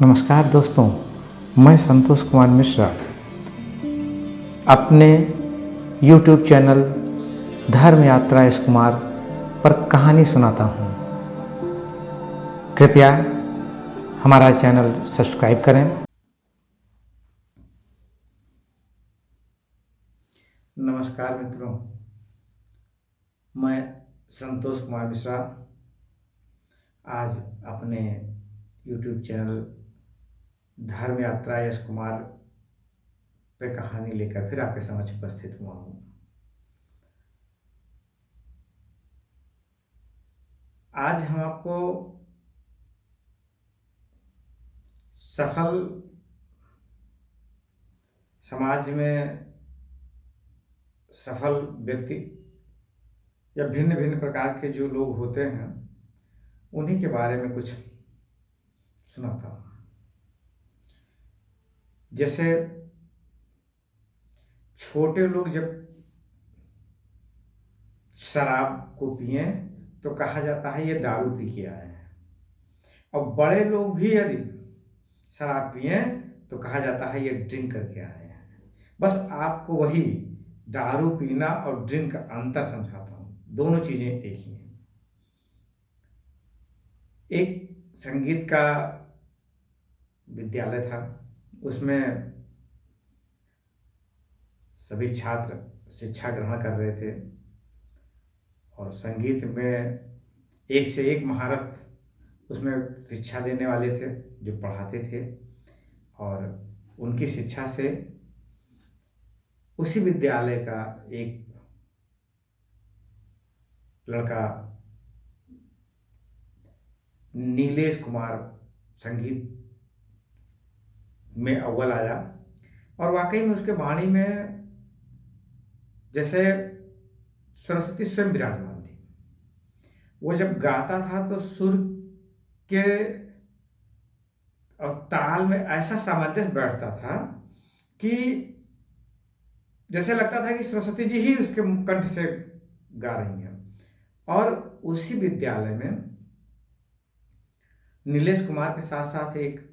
नमस्कार दोस्तों, मैं संतोष कुमार मिश्रा अपने YouTube चैनल धर्म यात्रा एस कुमार पर कहानी सुनाता हूँ। कृपया हमारा चैनल सब्सक्राइब करें। नमस्कार मित्रों, मैं संतोष कुमार मिश्रा आज अपने YouTube चैनल धर्म यात्रा एस कुमार पे कहानी लेकर फिर आपके समक्ष उपस्थित हुआ हूँ। आज हम आपको सफल समाज में सफल व्यक्ति या भिन्न भिन्न प्रकार के जो लोग होते हैं उन्हीं के बारे में कुछ सुनाता हूँ। जैसे छोटे लोग जब शराब को पिए तो कहा जाता है ये दारू पी के आए हैं, और बड़े लोग भी यदि शराब पिए तो कहा जाता है ये ड्रिंक करके आए हैं। बस आपको वही दारू पीना और ड्रिंक का अंतर समझाता हूँ, दोनों चीजें एक ही हैं। एक संगीत का विद्यालय था, उसमें सभी छात्र शिक्षा ग्रहण कर रहे थे और संगीत में एक से एक महारत उसमें शिक्षा देने वाले थे जो पढ़ाते थे, और उनकी शिक्षा से उसी विद्यालय का एक लड़का नीलेश कुमार संगीत में अव्वल आया, और वाकई में उसके वाणी में जैसे सरस्वती स्वयं विराजमान थी। वो जब गाता था तो सुर के और ताल में ऐसा सामंजस्य बैठता था कि जैसे लगता था कि सरस्वती जी ही उसके कंठ से गा रही हैं। और उसी विद्यालय में नीलेश कुमार के साथ साथ एक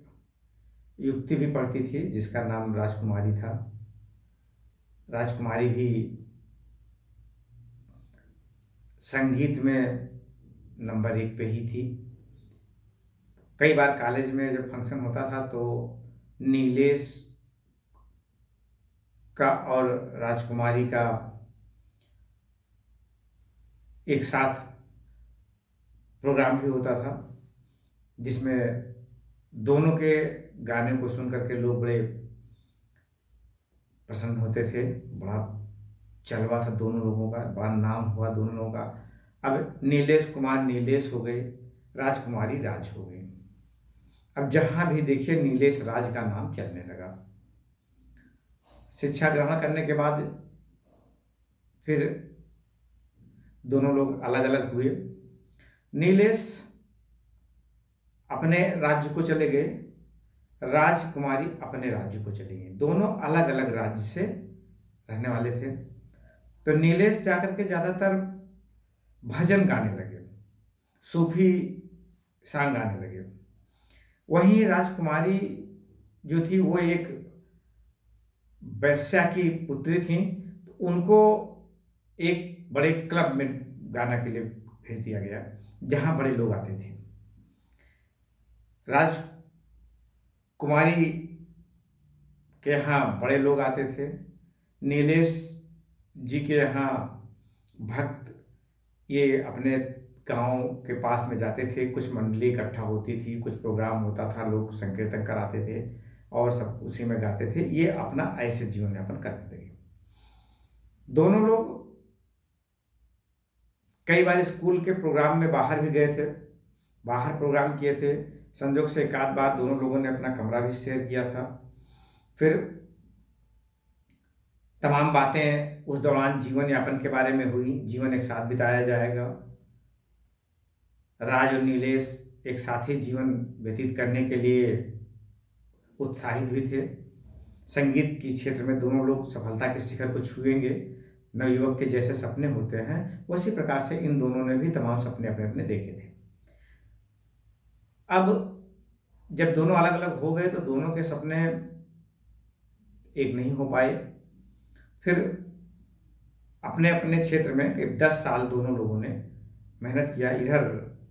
युवती भी पढ़ती थी जिसका नाम राजकुमारी था। राजकुमारी भी संगीत में नंबर 1 पे ही थी। कई बार कॉलेज में जब फंक्शन होता था तो नीलेश का और राजकुमारी का एक साथ प्रोग्राम भी होता था, जिसमें दोनों के गाने को सुनकर के लोग बड़े प्रसन्न होते थे। बड़ा चलवा था दोनों लोगों का, बड़ा नाम हुआ दोनों लोगों का। अब नीलेश कुमार नीलेश हो गए, राजकुमारी राज हो गई। अब जहां भी देखिए नीलेश राज का नाम चलने लगा। शिक्षा ग्रहण करने के बाद फिर दोनों लोग अलग अलग हुए। नीलेश अपने राज्य को चले गए, राजकुमारी अपने राज्य को चली गई। दोनों अलग अलग राज्य से रहने वाले थे। तो नीलेश जाकर के ज्यादातर भजन गाने लगे, सूफी सॉन्ग गाने लगे। वहीं राजकुमारी जो थी वो एक वैश्या की पुत्री थी, तो उनको एक बड़े क्लब में गाना के लिए भेज दिया गया जहां बड़े लोग आते थे। राजकुमारी के यहाँ बड़े लोग आते थे, नीलेश जी के यहाँ भक्त ये अपने गांव के पास में जाते थे। कुछ मंडली इकट्ठा होती थी, कुछ प्रोग्राम होता था, लोग संकीर्तन कराते थे और सब उसी में गाते थे। ये अपना ऐसे जीवन यापन करने लगे। दोनों लोग कई बार स्कूल के प्रोग्राम में बाहर भी गए थे, बाहर प्रोग्राम किए थे। संजोग से एक आध बार दोनों लोगों ने अपना कमरा भी शेयर किया था। फिर तमाम बातें उस दौरान जीवन यापन के बारे में हुई। जीवन एक साथ बिताया जाएगा। राज और नीलेश एक साथ ही जीवन व्यतीत करने के लिए उत्साहित भी थे। संगीत के क्षेत्र में दोनों लोग सफलता के शिखर को छुएंगे। नवयुवक के जैसे सपने होते हैं उसी प्रकार से इन दोनों ने भी तमाम सपने अपने अपने देखे थे। अब जब दोनों अलग अलग हो गए तो दोनों के सपने एक नहीं हो पाए। फिर अपने अपने क्षेत्र में करीब 10 साल दोनों लोगों ने मेहनत किया। इधर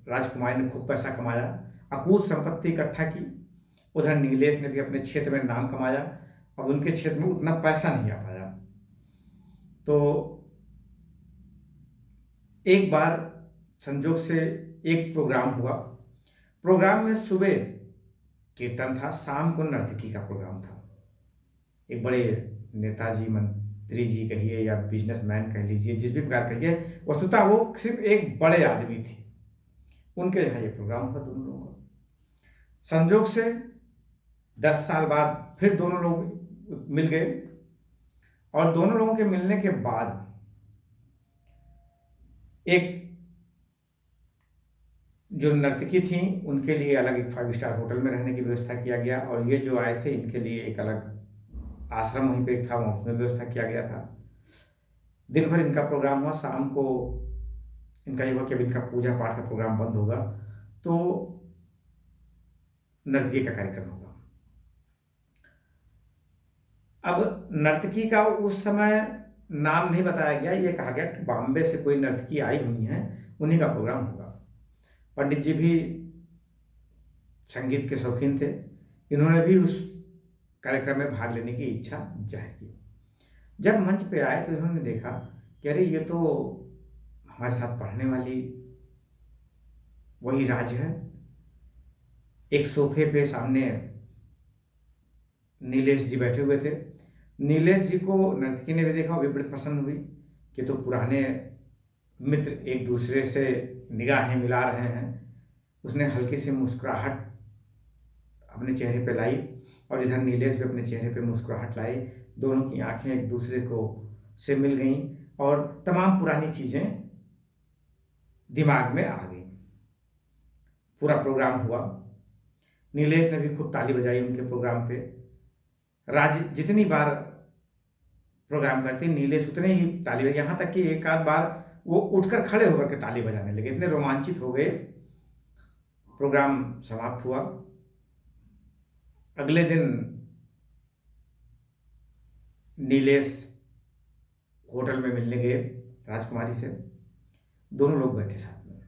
राजकुमारी ने खूब पैसा कमाया, अकूत संपत्ति इकट्ठा की। उधर नीलेश ने भी अपने क्षेत्र में नाम कमाया। अब उनके क्षेत्र में उतना पैसा नहीं आ पाया। तो एक बार संजोग से एक प्रोग्राम हुआ। प्रोग्राम में सुबह कीर्तन था, शाम को नर्तकी का प्रोग्राम था। एक बड़े नेताजी, मंत्री जी कहिए या बिजनेसमैन कह लीजिए, जिस भी प्रकार कहिए, वस्तुतः वो सिर्फ एक बड़े आदमी थे। उनके यहाँ ये प्रोग्राम हुआ दोनों लोगों का। संजोग से 10 साल बाद फिर दोनों लोग मिल गए। और दोनों लोगों के मिलने के बाद एक जो नर्तकी थी उनके लिए अलग एक 5 स्टार होटल में रहने की व्यवस्था किया गया, और ये जो आए थे इनके लिए एक अलग आश्रम वहीं पे था, वहाँ उसमें व्यवस्था किया गया था। दिन भर इनका प्रोग्राम हुआ। शाम को इनका ये हुआ कि अब इनका पूजा पाठ का प्रोग्राम बंद होगा तो नर्तकी का कार्यक्रम होगा। अब नर्तकी का उस समय नाम नहीं बताया गया, ये कहा गया कि बॉम्बे से कोई नर्तकी आई हुई हैं, उन्हीं का प्रोग्राम होगा। पंडित जी भी संगीत के शौकीन थे, इन्होंने भी उस कार्यक्रम में भाग लेने की इच्छा जाहिर की। जब मंच पे आए तो इन्होंने देखा कि अरे ये तो हमारे साथ पढ़ने वाली वही राज है। एक सोफे पे सामने नीलेश जी बैठे हुए थे। नीलेश जी को नर्तकी ने भी देखा, वो भी बड़ी पसंद हुई कि तो पुराने मित्र एक दूसरे से निगाहें मिला रहे हैं। उसने हल्की सी मुस्कुराहट अपने चेहरे पे लाई, और इधर नीलेश भी अपने चेहरे पे मुस्कुराहट लाई। दोनों की आंखें एक दूसरे को से मिल गईं और तमाम पुरानी चीज़ें दिमाग में आ गई। पूरा प्रोग्राम हुआ। नीलेश ने भी खूब ताली बजाई उनके प्रोग्राम पे। राज जितनी बार प्रोग्राम करती, नीलेश उतने ही ताली बजाई, यहाँ तक कि एक आध बार वो उठकर खड़े होकर के ताली बजाने लगे, इतने रोमांचित हो गए। प्रोग्राम समाप्त हुआ। अगले दिन नीलेश होटल में मिलने गए राजकुमारी से। दोनों लोग बैठे साथ में,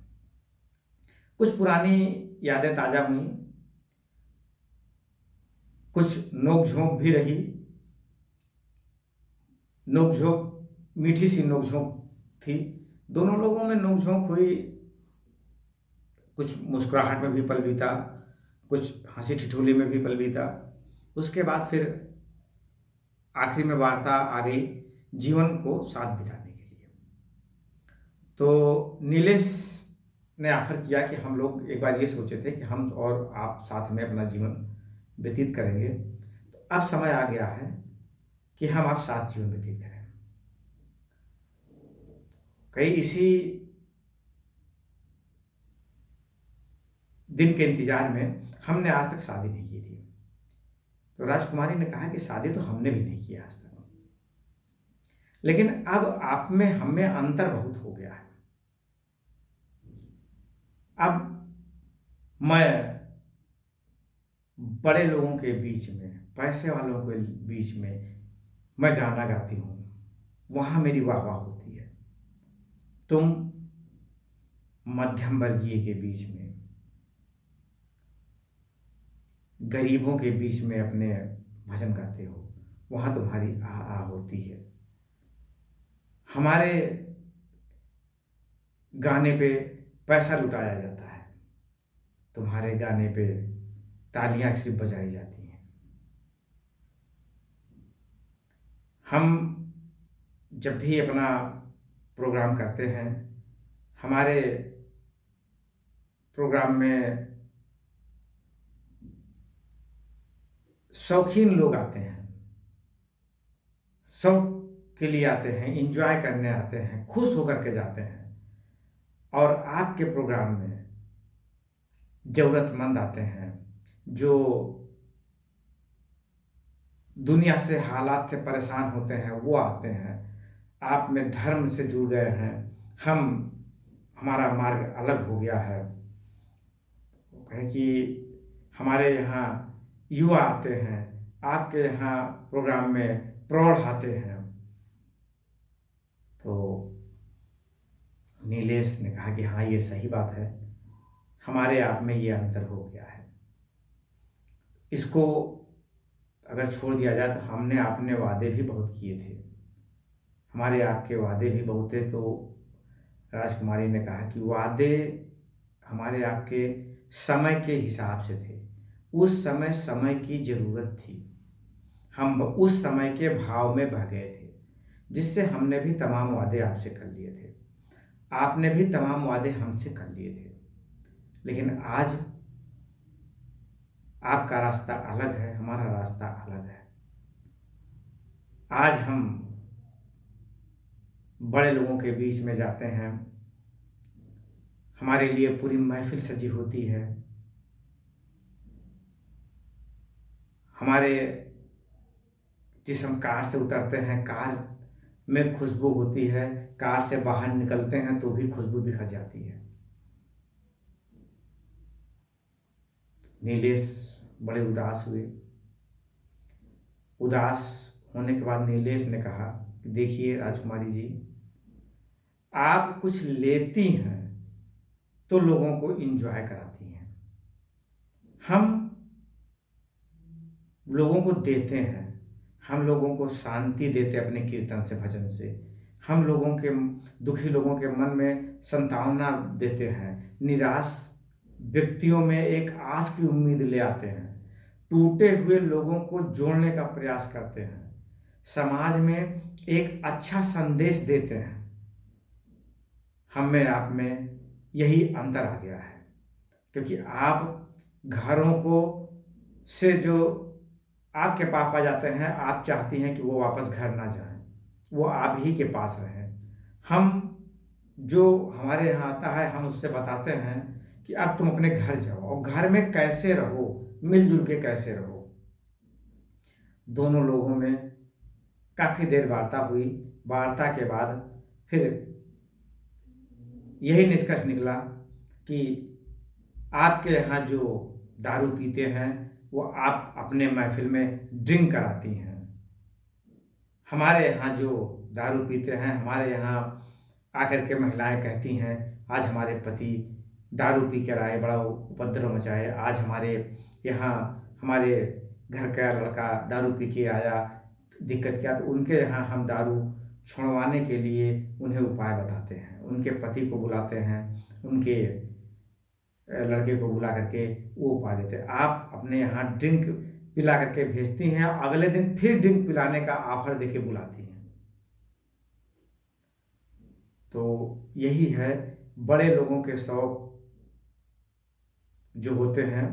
कुछ पुरानी यादें ताज़ा हुई, कुछ नोक झोंक भी रही। नोक झोंक, मीठी सी नोक झोंक थी। दोनों लोगों में नोक झोंक हुई, कुछ मुस्कुराहट में भी पल बीता, कुछ हंसी ठिठोली में भी पल बीता। उसके बाद फिर आखिरी में वार्ता आ गई जीवन को साथ बिताने के लिए। तो नीलेश ने ऑफर किया कि हम लोग एक बार ये सोचे थे कि हम और आप साथ में अपना जीवन व्यतीत करेंगे, तो अब समय आ गया है कि हम आप साथ जीवन व्यतीत करें। कई इसी दिन के इंतजार में हमने आज तक शादी नहीं की थी। तो राजकुमारी ने कहा कि शादी तो हमने भी नहीं किया आज तक, लेकिन अब आप में हम में अंतर बहुत हो गया है। अब मैं बड़े लोगों के बीच में, पैसे वालों के बीच में मैं गाना गाती हूँ, वहां मेरी वाह वाह होती है। तुम मध्यम वर्गीय के बीच में, गरीबों के बीच में अपने भजन गाते हो, वहां तुम्हारी आ आ होती है। हमारे गाने पे पैसा लुटाया जाता है, तुम्हारे गाने पे तालियां सिर्फ बजाई जाती हैं। हम जब भी अपना प्रोग्राम करते हैं, हमारे प्रोग्राम में शौकीन लोग आते हैं, शौक के लिए आते हैं, इंजॉय करने आते हैं, खुश होकर के जाते हैं। और आपके प्रोग्राम में जरूरतमंद आते हैं, जो दुनिया से, हालात से परेशान होते हैं, वो आते हैं। आप में धर्म से जुड़ गए हैं, हम हमारा मार्ग अलग हो गया है। वो कहे कि हमारे यहाँ युवा आते हैं, आपके यहाँ प्रोग्राम में प्रौढ़ आते हैं। तो नीलेश ने कहा कि हाँ, ये सही बात है, हमारे आप में ये अंतर हो गया है। इसको अगर छोड़ दिया जाए तो हमने आपने वादे भी बहुत किए थे, हमारे आपके वादे भी बहुत थे। तो राजकुमारी ने कहा कि वादे हमारे आपके समय के हिसाब से थे, उस समय समय की ज़रूरत थी, हम उस समय के भाव में बह गए थे, जिससे हमने भी तमाम वादे आपसे कर लिए थे, आपने भी तमाम वादे हमसे कर लिए थे। लेकिन आज आपका रास्ता अलग है, हमारा रास्ता अलग है। आज हम बड़े लोगों के बीच में जाते हैं, हमारे लिए पूरी महफिल सजी होती है, हमारे जिस हम कार से उतरते हैं, कार में खुशबू होती है, कार से बाहर निकलते हैं तो भी खुशबू बिखर जाती है। नीलेश बड़े उदास हुए। उदास होने के बाद नीलेश ने कहा कि देखिए राजकुमारी जी, आप कुछ लेती हैं तो लोगों को एंजॉय कराती हैं, हम लोगों को देते हैं, हम लोगों को शांति देते अपने कीर्तन से, भजन से, हम लोगों के दुखी लोगों के मन में सांत्वना देते हैं, निराश व्यक्तियों में एक आस की उम्मीद ले आते हैं, टूटे हुए लोगों को जोड़ने का प्रयास करते हैं, समाज में एक अच्छा संदेश देते हैं। हम में आप में यही अंतर आ गया है, क्योंकि आप घरों को से जो आपके पास आ जाते हैं, आप चाहती हैं कि वो वापस घर ना जाएं, वो आप ही के पास रहें। हम जो हमारे यहाँ आता है, हम उससे बताते हैं कि अब तुम अपने घर जाओ और घर में कैसे रहो, मिलजुल के कैसे रहो। दोनों लोगों में काफ़ी देर वार्ता हुई। वार्ता के बाद फिर यही निष्कर्ष निकला कि आपके यहाँ जो दारू पीते हैं वो आप अपने महफिल में ड्रिंक कराती हैं, हमारे यहाँ जो दारू पीते हैं, हमारे यहाँ आकर के महिलाएं कहती हैं आज हमारे पति दारू पी कर आए, बड़ा उपद्रव मचाए, आज हमारे यहाँ हमारे घर का लड़का दारू पी के आया, दिक्कत क्या। तो उनके यहाँ हम दारू छुड़वाने के लिए उन्हें उपाय बताते हैं, उनके पति को बुलाते हैं, उनके लड़के को बुला करके वो उपाय देते हैं। आप अपने यहाँ ड्रिंक पिला करके भेजती हैं और अगले दिन फिर ड्रिंक पिलाने का ऑफर देके बुलाती हैं। तो यही है, बड़े लोगों के शौक जो होते हैं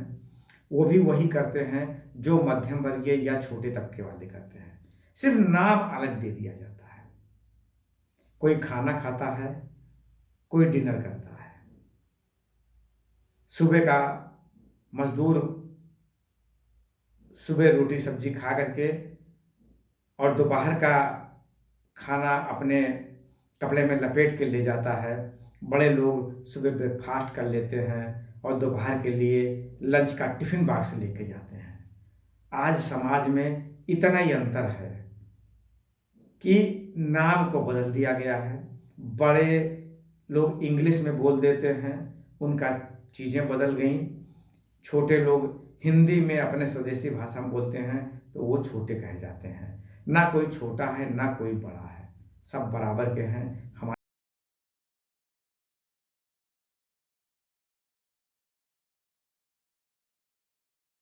वो भी वही करते हैं जो मध्यम वर्गीय या छोटे तबके वाले करते हैं, सिर्फ नाम अलग दे दिया जाता है। कोई खाना खाता है, कोई डिनर करता है। सुबह का मजदूर सुबह रोटी सब्जी खा करके और दोपहर का खाना अपने कपड़े में लपेट के ले जाता है। बड़े लोग सुबह ब्रेकफास्ट कर लेते हैं और दोपहर के लिए लंच का टिफिन बॉक्स लेके जाते हैं। आज समाज में इतना ही अंतर है कि नाम को बदल दिया गया है। बड़े लोग इंग्लिश में बोल देते हैं, उनका चीज़ें बदल गई। छोटे लोग हिंदी में अपने स्वदेशी भाषा में बोलते हैं तो वो छोटे कहे जाते हैं। ना कोई छोटा है ना कोई बड़ा है, सब बराबर के हैं। हमारे